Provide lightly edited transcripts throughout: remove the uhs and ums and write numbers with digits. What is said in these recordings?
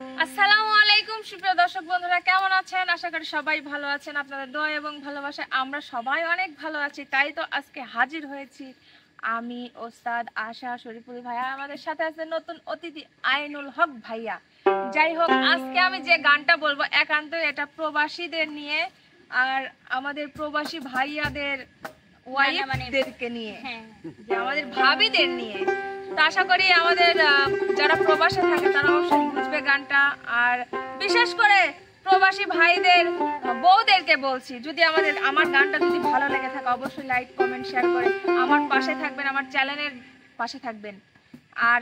আসসালামু আলাইকুম সুপ্রিয় দর্শক বন্ধুরা, কেমন আছেন? আশা করি সবাই ভালো আছেন। আপনাদের দোয়া এবং ভালোবাসায় আমরা সবাই অনেক ভালো আছি। তাই তো আজকে হাজির হয়েছি আমি, ওস্তাদ আশা, শরীফুল ভাইয়া, আমাদের সাথে আছে নতুন অতিথি আইনুল হক ভাইয়া। যাই হোক, আজকে আমি যে গানটা বলবো একান্ত এটা প্রবাসীদের নিয়ে আর আমাদের প্রবাসী ভাইয়াদের ওয়াইফদেরকে নিয়ে, যে আমাদের ভাবিদের নিয়ে। তো আশা করি আমাদের যারা প্রবাসে থাকে তারা অবশ্যই বুঝবে গানটা। আর বিশেষ করে প্রবাসী ভাইদের বউদেরকে বলছি, যদি আমার গানটা যদি ভালো লেগে থাকে অবশ্যই লাইক কমেন্ট শেয়ার করে আমার পাশে থাকবেন, আমার চ্যানেলের পাশে থাকবেন। আর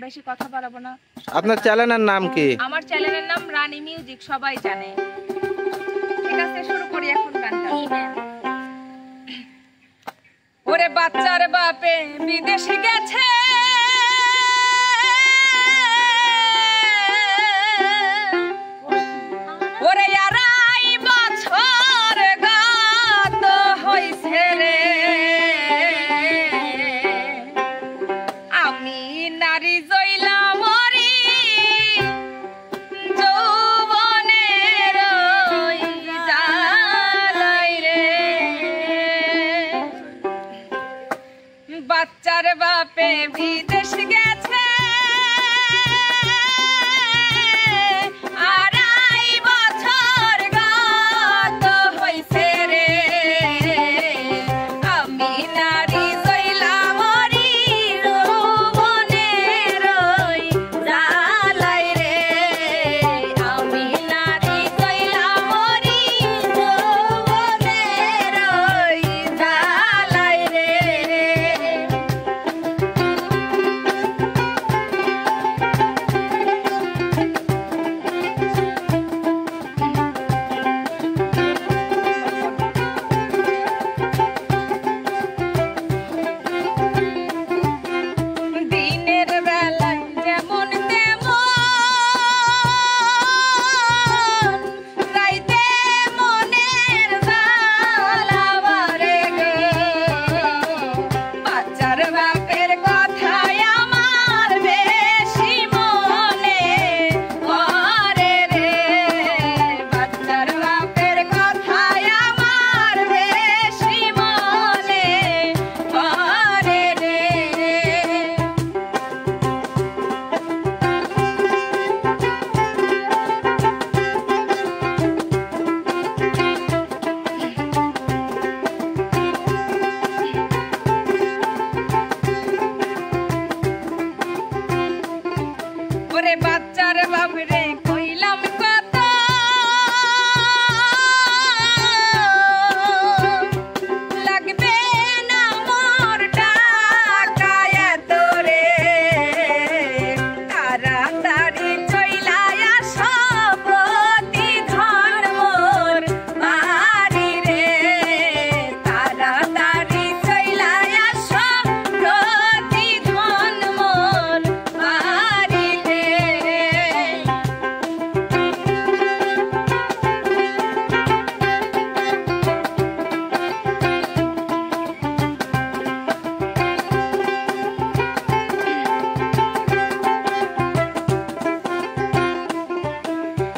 বেশি কথা বাড়াবো না। আপনার চ্যানেলের নাম কি? আমার চ্যানেলের নাম রানী মিউজিক, সবাই জানে। ঠিক আছে, শুরু করি এখন গানটা। ওরে বাচ্চার বাপে বিদেশে গেছে, ওরে আড়াই বছর গত হইছে রে, আমি নারী জইলা মরি যৌবনের ওই জ্বালাই রে। বাচ্চার বাপে বিদেশ গেছে, আড়াই বছর গত হইছে রে, আমি নারী জইলা মরি যৌবনের ওই জ্বালাই রে, আমি নারী জইলা মরি যৌবনের ওই জ্বালাই রে। দিনের বেলায় যেমন তেমন, রাইতে মনের জ্বালাবারে গে, বাচ্চার বাপের কথায় আমার বেশি মনে পড়ে রে, বাচ্চার বাপের কথায় আমার বেশি মনে পড়ে রে। ওরে বাচ্চার বাপরে কইলাম কত, লাগবে না মোর টাকা এত রে, তাড়াতাড়ি চইলা আসো প্রতিধন মোর বাড়ি রে, তাড়াতাড়ি চইলা আসো প্রতিধন মোর বাড়িতে।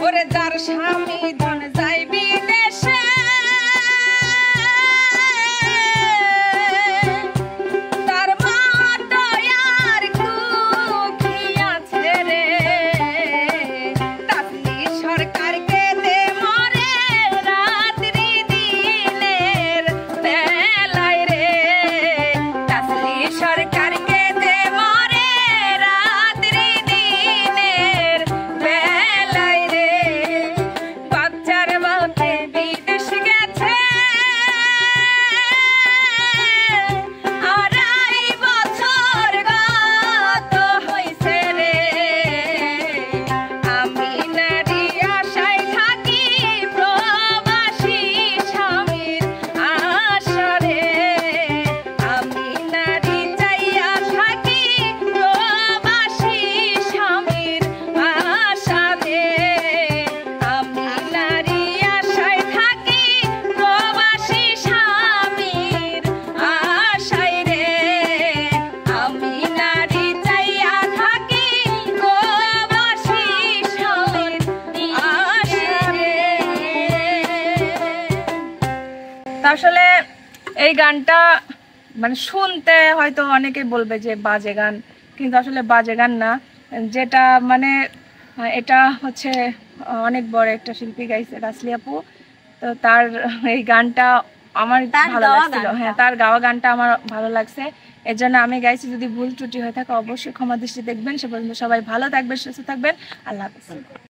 ওরে যার স্বামী ধন যাই বিদেশে, তার মতো আর কুখি আছে রে, তাসলি সরকারকে দে মরে রাত্রি দিনের বেলায় রে, তাসলি সরকারকে দে মরে রাত্রি দিনের বেলায় রে, আসলে এই গানটা মানে শুনতে হয়তো অনেকে বলবে যে বাজে গান, কিন্তু আসলে বাজে গান না। যেটা মানে এটা হচ্ছে অনেক বড় একটা শিল্পী গাইছে, রাসলি আপু। তো তার এই গানটা আমার ভালো লাগছিল। হ্যাঁ, তার গাওয়া গানটা আমার ভালো লাগছে, এর জন্য আমি গাইছি। যদি ভুল ত্রুটি হয়ে থাকে অবশ্যই ক্ষমা দৃষ্টি দেখবেন। সে পর্যন্ত সবাই ভালো থাকবেন, সুস্থ থাকবেন। আল্লাহ হাফেজ।